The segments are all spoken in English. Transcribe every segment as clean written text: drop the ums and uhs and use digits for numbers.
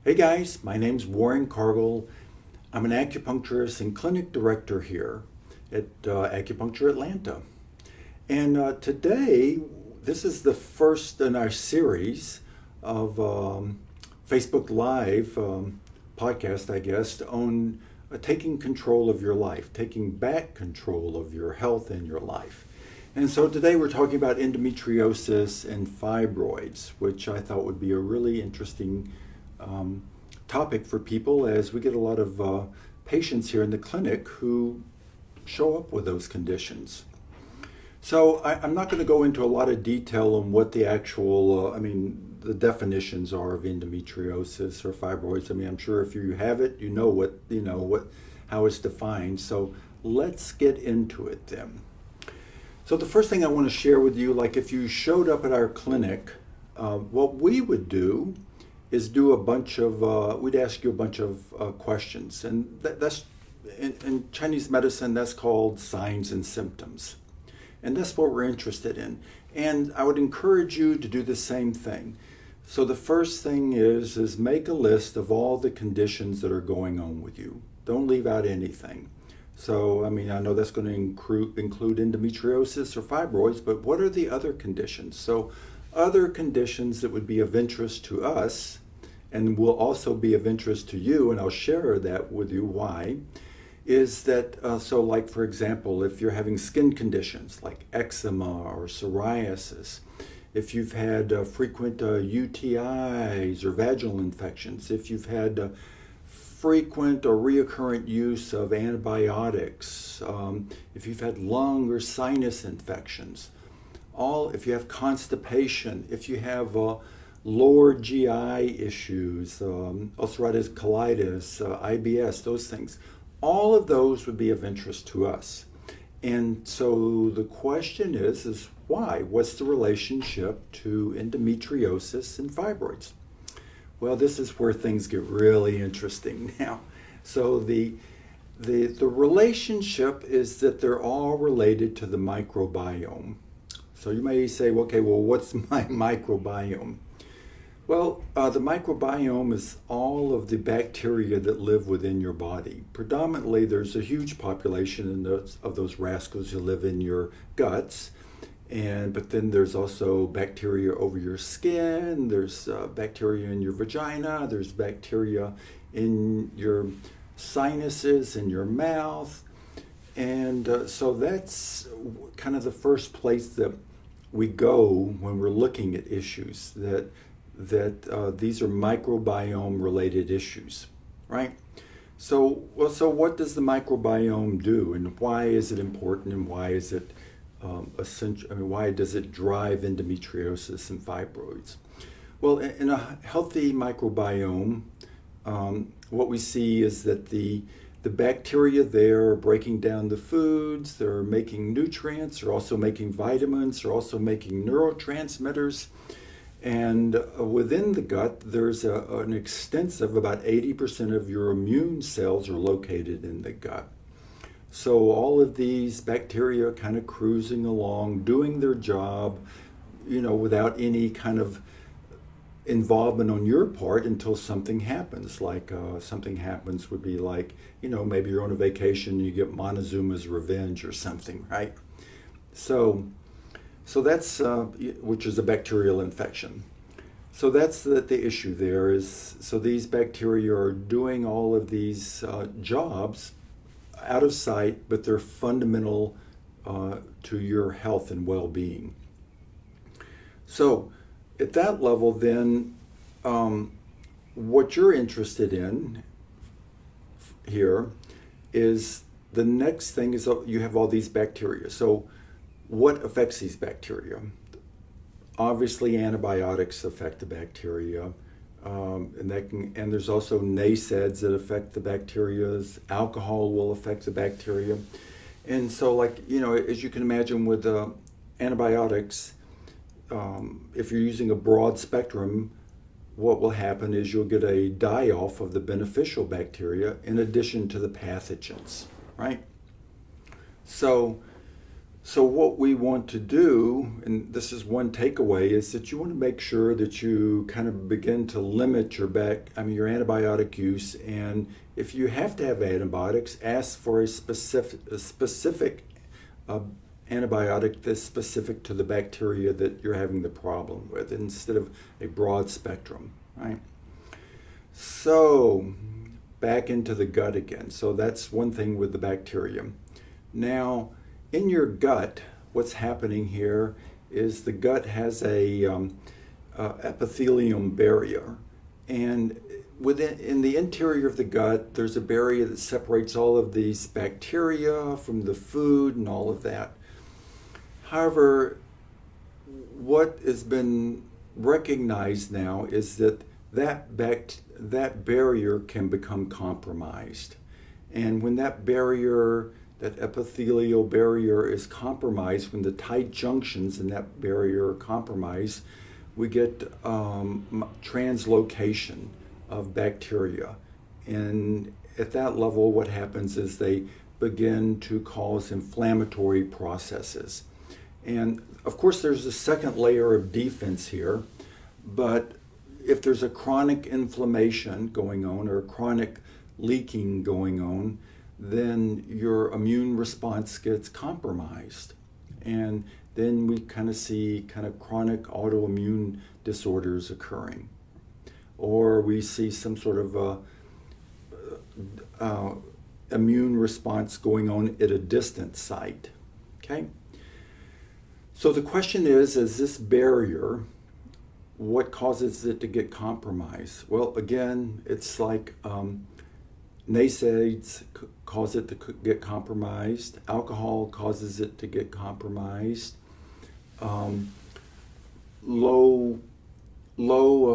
Hey guys, my name's Warren Cargill. I'm an acupuncturist and clinic director here at Acupuncture Atlanta. And today, this is the first in our series of Facebook Live podcast, I guess, on taking control of your life, taking back control of your health and your life. And so today we're talking about endometriosis and fibroids, which I thought would be a really interesting topic for people, as we get a lot of patients here in the clinic who show up with those conditions. So I'm not going to go into a lot of detail on what the actual, the definitions are of endometriosis or fibroids. I'm sure if you have it, you know how it's defined. So let's get into it then. So the first thing I want to share with you, like if you showed up at our clinic, what we would do is do a bunch of, we'd ask you a bunch of questions. And that's, in Chinese medicine, that's called signs and symptoms. And that's what we're interested in. And I would encourage you to do the same thing. So the first thing is make a list of all the conditions that are going on with you. Don't leave out anything. So, I know that's going to include endometriosis or fibroids, but what are the other conditions? So other conditions that would be of interest to us and will also be of interest to you, and I'll share that with you why, is that, so like for example, if you're having skin conditions like eczema or psoriasis, if you've had frequent UTIs or vaginal infections, if you've had frequent or reoccurrent use of antibiotics, if you've had lung or sinus infections, if you have constipation, if you have lower GI issues, ulcerative colitis, IBS, those things, all of those would be of interest to us. And so the question is why? What's the relationship to endometriosis and fibroids? Well, this is where things get really interesting now. So the relationship is that they're all related to the microbiome. So you may say, okay, well, what's my microbiome? Well, the microbiome is all of the bacteria that live within your body. Predominantly, there's a huge population of those rascals who live in your guts. But then there's also bacteria over your skin, there's bacteria in your vagina, there's bacteria in your sinuses, in your mouth. And so that's kind of the first place that we go when we're looking at issues, that these are microbiome related issues, right? So what does the microbiome do, and why is it important, and why is it essential? Why does it drive endometriosis and fibroids? Well, in a healthy microbiome, what we see is that the bacteria there are breaking down the foods, they're making nutrients, they're also making vitamins, they're also making neurotransmitters. And within the gut, there's an extensive, about 80% of your immune cells are located in the gut. So all of these bacteria are kind of cruising along, doing their job, without any kind of involvement on your part until something happens. Like something happens would be like, maybe you're on a vacation and you get Montezuma's revenge or something, right? So that's, which is a bacterial infection. So that's the issue there is, so these bacteria are doing all of these jobs out of sight, but they're fundamental to your health and well-being. So at that level then, what you're interested in here is the next thing is you have all these bacteria. So what affects these bacteria? Obviously, antibiotics affect the bacteria, and there's also NSAIDs that affect the bacteria. Alcohol will affect the bacteria, and so, as you can imagine with antibiotics, if you're using a broad spectrum, what will happen is you'll get a die-off of the beneficial bacteria in addition to the pathogens, right? So So what we want to do, and this is one takeaway, is that you want to make sure that you kind of begin to limit your your antibiotic use. And if you have to have antibiotics, ask for a specific uh, antibiotic that's specific to the bacteria that you're having the problem with, instead of a broad spectrum, right? So back into the gut again. So that's one thing with the bacteria. Now, in your gut, what's happening here is the gut has a epithelium barrier, and in the interior of the gut, there's a barrier that separates all of these bacteria from the food and all of that. However, what has been recognized now is that that barrier can become compromised, and when that epithelial barrier is compromised, when the tight junctions in that barrier are compromised, we get translocation of bacteria. And at that level, what happens is they begin to cause inflammatory processes. And of course, there's a second layer of defense here, but if there's a chronic inflammation going on or chronic leaking going on, then your immune response gets compromised. And then we kind of see chronic autoimmune disorders occurring. Or we see some sort of immune response going on at a distant site. Okay? So the question is this barrier, what causes it to get compromised? Well, again, it's like NSAIDs cause it to get compromised. Alcohol causes it to get compromised. Low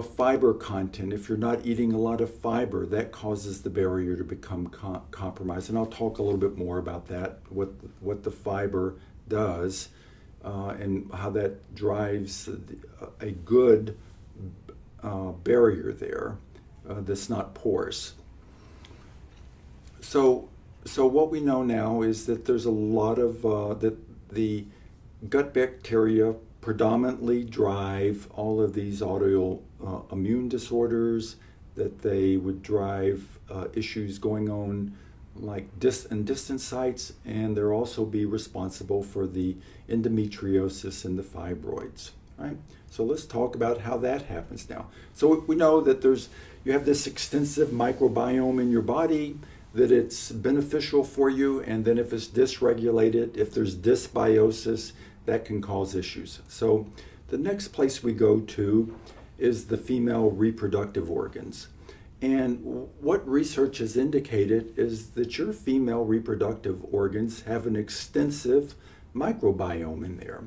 fiber content. If you're not eating a lot of fiber, that causes the barrier to become compromised. And I'll talk a little bit more about that, what the fiber does, and how that drives a good barrier there that's not porous. So what we know now is that there's a lot of that the gut bacteria predominantly drive all of these autoimmune disorders, that they would drive issues going on like in distant sites, and they'll also be responsible for the endometriosis and the fibroids, right? So let's talk about how that happens now. So we know that you have this extensive microbiome in your body, that it's beneficial for you, and then if it's dysregulated, if there's dysbiosis, that can cause issues. So the next place we go to is the female reproductive organs. And what research has indicated is that your female reproductive organs have an extensive microbiome in there.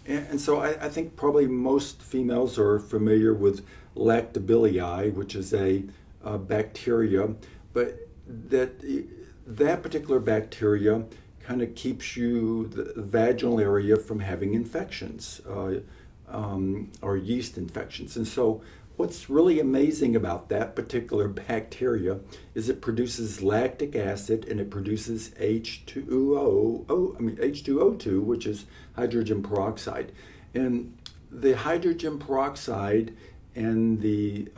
And so I think probably most females are familiar with lactobacilli, which is a bacteria, but that particular bacteria kind of keeps the vaginal area from having infections or yeast infections. And so what's really amazing about that particular bacteria is it produces lactic acid, and it produces H2O2, which is hydrogen peroxide. And the hydrogen peroxide and the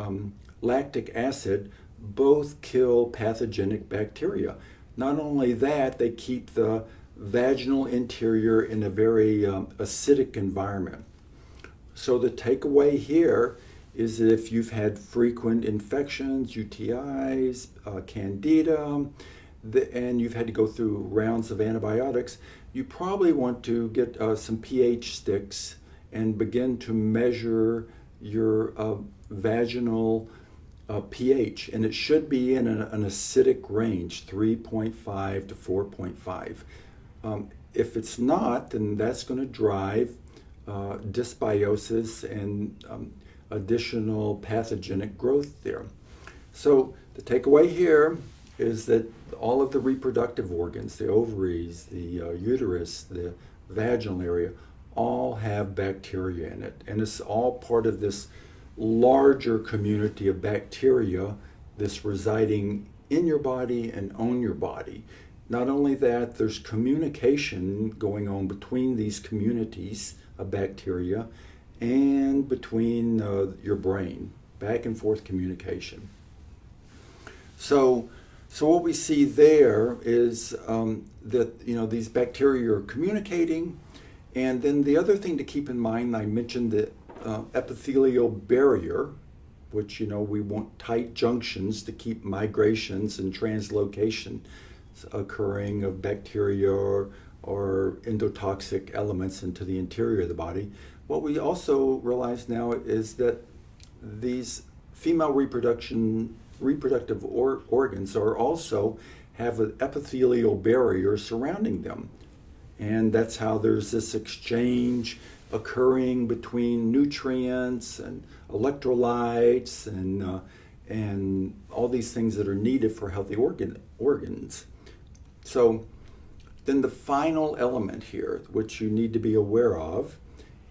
lactic acid both kill pathogenic bacteria. Not only that, they keep the vaginal interior in a very acidic environment. So the takeaway here is that if you've had frequent infections, UTIs, candida, and you've had to go through rounds of antibiotics, you probably want to get some pH sticks and begin to measure your vaginal pH, and it should be in an acidic range, 3.5 to 4.5. If it's not, then that's going to drive dysbiosis and additional pathogenic growth there. So the takeaway here is that all of the reproductive organs, the ovaries, the uterus, the vaginal area, all have bacteria in it, and it's all part of this larger community of bacteria that's residing in your body and on your body. not only that, there's communication going on between these communities of bacteria and between your brain, back and forth communication. So what we see there is that these bacteria are communicating, and then the other thing to keep in mind, I mentioned the epithelial barrier, which we want tight junctions to keep migrations and translocation occurring of bacteria or endotoxic elements into the interior of the body. What we also realize now is that these female reproductive organs are also have an epithelial barrier surrounding them. And that's how there's this exchange occurring between nutrients and electrolytes and all these things that are needed for healthy organs. So then the final element here, which you need to be aware of,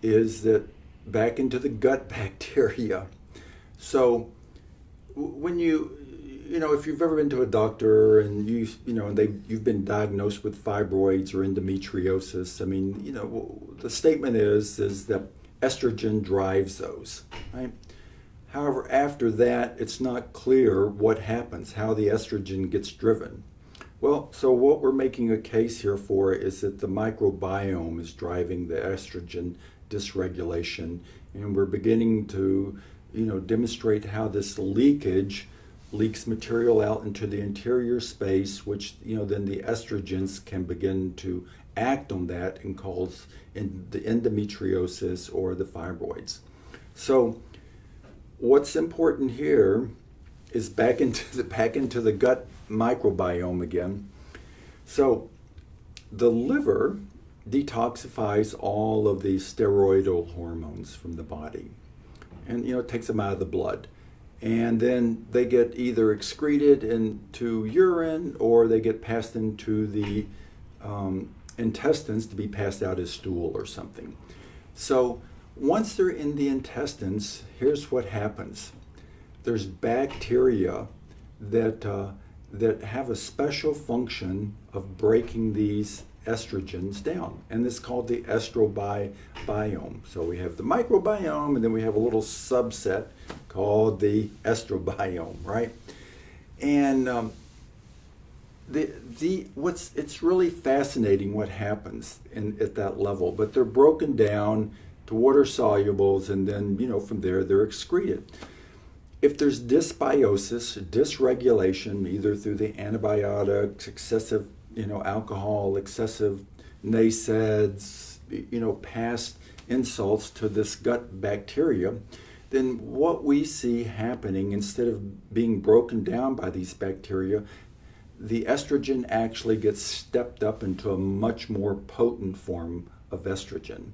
is that back into the gut bacteria. So when if you've ever been to a doctor and you've been diagnosed with fibroids or endometriosis, I mean, the statement is that estrogen drives those, right? However, after that, it's not clear what happens, how the estrogen gets driven. Well, so what we're making a case here for is that the microbiome is driving the estrogen dysregulation, and we're beginning to demonstrate how this leakage leaks material out into the interior space, which then the estrogens can begin to act on that and cause the endometriosis or the fibroids. So what's important here is back into the gut microbiome again. So the liver detoxifies all of these steroidal hormones from the body, and it takes them out of the blood, and then they get either excreted into urine or they get passed into the intestines to be passed out as stool or something. So once they're in the intestines, here's what happens. There's bacteria that have a special function of breaking these estrogens down, and it's called the estrobiome. So we have the microbiome, and then we have a little subset called the estrobiome, right? And it's really fascinating what happens at that level. But they're broken down to water solubles, and then from there they're excreted. If there's dysbiosis, dysregulation, either through the antibiotics, excessive alcohol, excessive NSAIDs, past insults to this gut bacteria, then what we see happening, instead of being broken down by these bacteria, the estrogen actually gets stepped up into a much more potent form of estrogen,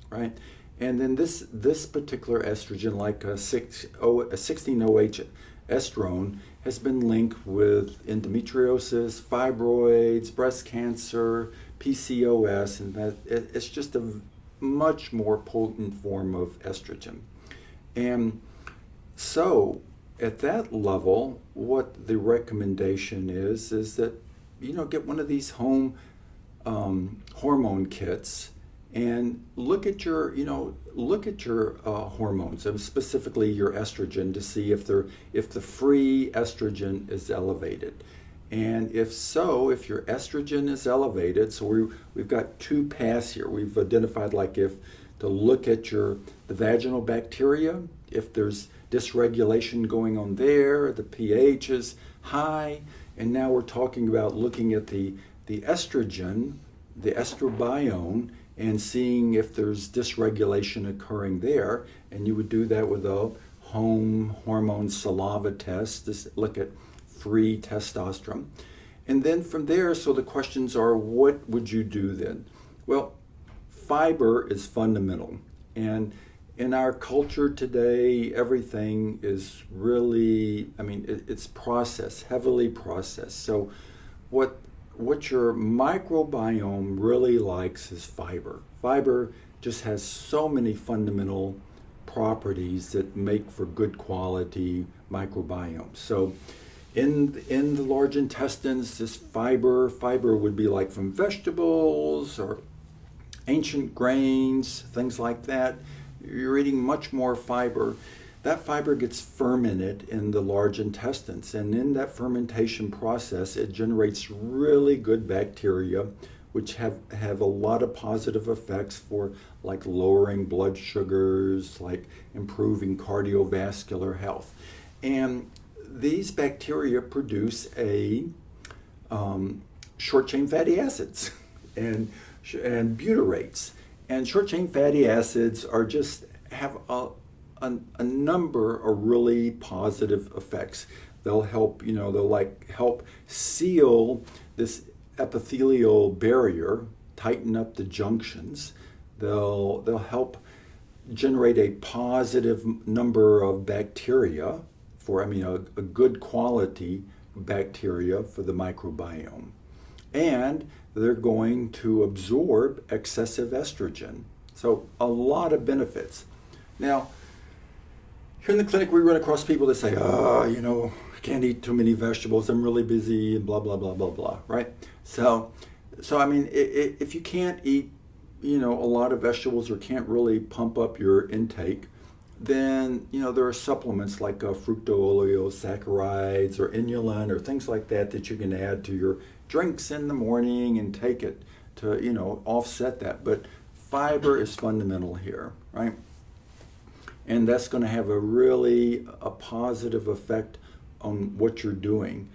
right? And then this particular estrogen, like a 16-OH estrone, has been linked with endometriosis, fibroids, breast cancer, PCOS, and that it's just a much more potent form of estrogen. And so at that level, what the recommendation is that get one of these home hormone kits and look at your hormones, and specifically your estrogen, to see if the free estrogen is elevated. And if so, if your estrogen is elevated, so we've got two paths here. We've identified to look at the vaginal bacteria, if there's dysregulation going on there, the pH is high, and now we're talking about looking at the estrogen, the estrobiome, and seeing if there's dysregulation occurring there. And you would do that with a home hormone saliva test to look at free testosterone. And then from there, so the questions are, what would you do then? Well, fiber is fundamental. And in our culture today, everything is really, it's processed, heavily processed. So what your microbiome really likes is fiber. Fiber just has so many fundamental properties that make for good quality microbiome. So In the large intestines, this fiber would be like from vegetables or ancient grains, things like that. You're eating much more fiber. That fiber gets fermented in the large intestines, and in that fermentation process, it generates really good bacteria, which have a lot of positive effects for like lowering blood sugars, like improving cardiovascular health. And these bacteria produce a short chain fatty acids and butyrates. And short chain fatty acids are just have a number of really positive effects. They'll help, they'll like help seal this epithelial barrier, tighten up the junctions. They'll help generate a positive number of bacteria for, a good quality bacteria for the microbiome. And they're going to absorb excessive estrogen. So a lot of benefits. Now, here in the clinic, we run across people that say, I can't eat too many vegetables. I'm really busy and blah, blah, blah, blah, blah, right? So if you can't eat, a lot of vegetables or can't really pump up your intake, then, there are supplements like fructooligosaccharides or inulin or things like that you can add to your drinks in the morning and take it to, offset that. But fiber is fundamental here, right? And that's going to have a positive effect on what you're doing.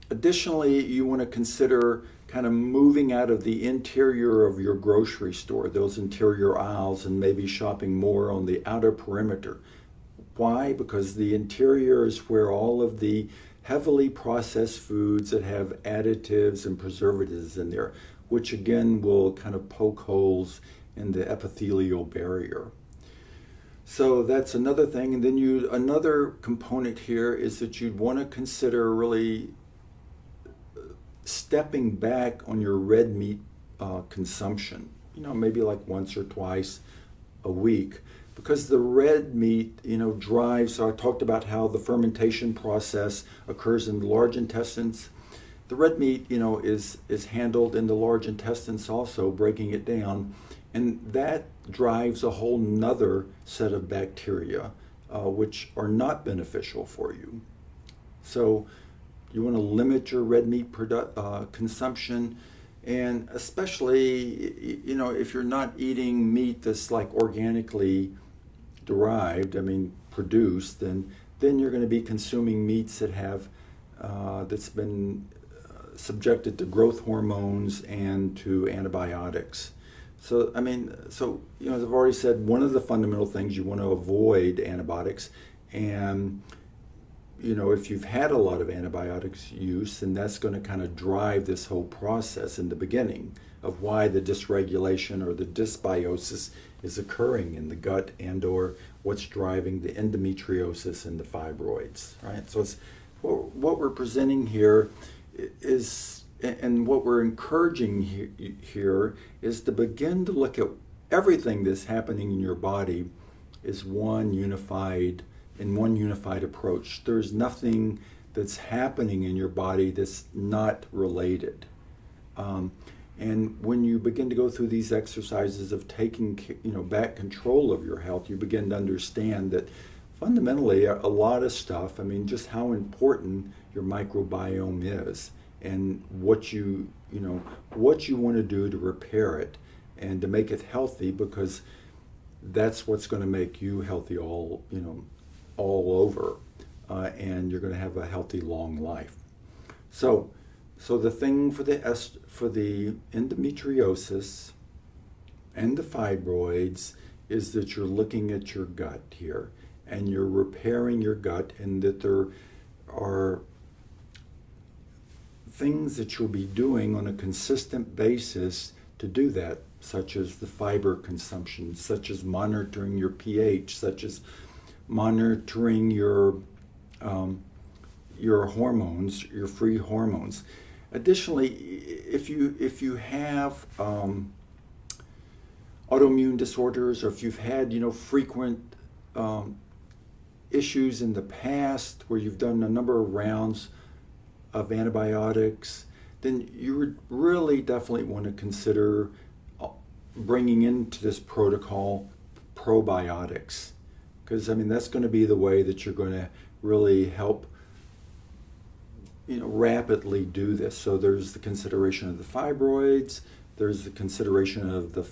Additionally, you want to consider kind of moving out of the interior of your grocery store, those interior aisles, and maybe shopping more on the outer perimeter. Why? Because the interior is where all of the heavily processed foods that have additives and preservatives in there, which again will kind of poke holes in the epithelial barrier. So that's another thing. And then another component here is that you'd want to consider really stepping back on your red meat consumption, maybe like once or twice a week, because the red meat, drives, so I talked about how the fermentation process occurs in the large intestines. The red meat, is handled in the large intestines also, breaking it down, and that drives a whole nother set of bacteria, which are not beneficial for you. So you want to limit your red meat consumption, and especially, if you're not eating meat that's like organically derived, produced, then you're going to be consuming meats that have that's been subjected to growth hormones and to antibiotics. So, as I've already said, one of the fundamental things you want to avoid antibiotics, and if you've had a lot of antibiotics use, then that's going to kind of drive this whole process in the beginning of why the dysregulation or the dysbiosis is occurring in the gut, and or what's driving the endometriosis and the fibroids, right? So it's what we're presenting here is, and what we're encouraging here is to begin to look at everything that's happening in your body is one unified approach. There's nothing that's happening in your body that's not related. And when you begin to go through these exercises of taking back control of your health, you begin to understand that fundamentally a lot of stuff, just how important your microbiome is, and what you want to do to repair it and to make it healthy, because that's what's going to make you healthy all over, and you're going to have a healthy long life. So the thing for the endometriosis and the fibroids is that you're looking at your gut here, and you're repairing your gut, and that there are things that you'll be doing on a consistent basis to do that, such as the fiber consumption, such as monitoring your pH, such as monitoring your hormones, your free hormones. Additionally, if you have autoimmune disorders, or if you've had frequent issues in the past where you've done a number of rounds of antibiotics, then you would really definitely want to consider bringing into this protocol probiotics, because I mean that's going to be the way that you're going to really help rapidly do this. So there's the consideration of the fibroids, there's the consideration of the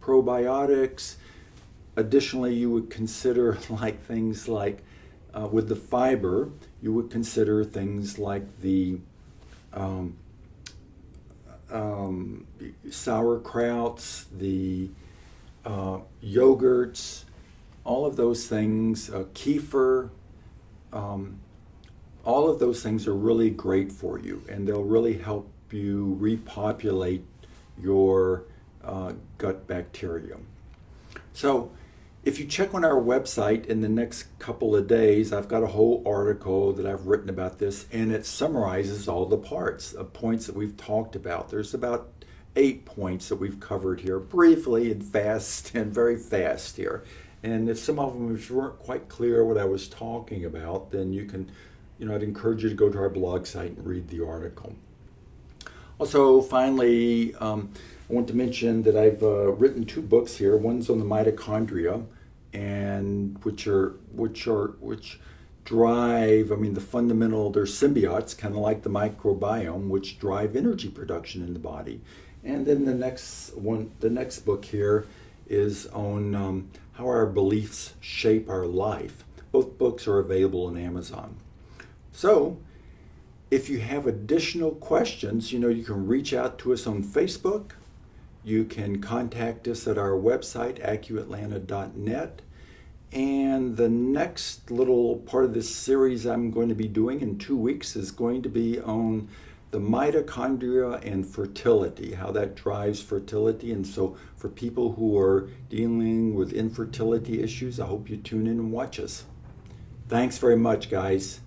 probiotics. Additionally, you would consider like things like with the fiber, you would consider things like the sauerkrauts, the yogurts, all of those things, kefir, all of those things are really great for you, and they'll really help you repopulate your gut bacteria. So if you check on our website in the next couple of days, I've got a whole article that I've written about this, and it summarizes all the parts of points that we've talked about. There's about 8 points that we've covered here briefly and fast and very fast here. And if some of them weren't quite clear what I was talking about, then you can, I'd encourage you to go to our blog site and read the article. Also, finally, I want to mention that I've written 2 books here. One's on the mitochondria, and which drive, the fundamental, they're symbiotes, kind of like the microbiome, which drive energy production in the body. And then the next book here is on how our beliefs shape our life. Both books are available on Amazon. So, if you have additional questions, you can reach out to us on Facebook. You can contact us at our website, acuatlanta.net. And the next little part of this series I'm going to be doing in 2 weeks is going to be on the mitochondria and fertility, how that drives fertility. And so for people who are dealing with infertility issues, I hope you tune in and watch us. Thanks very much, guys.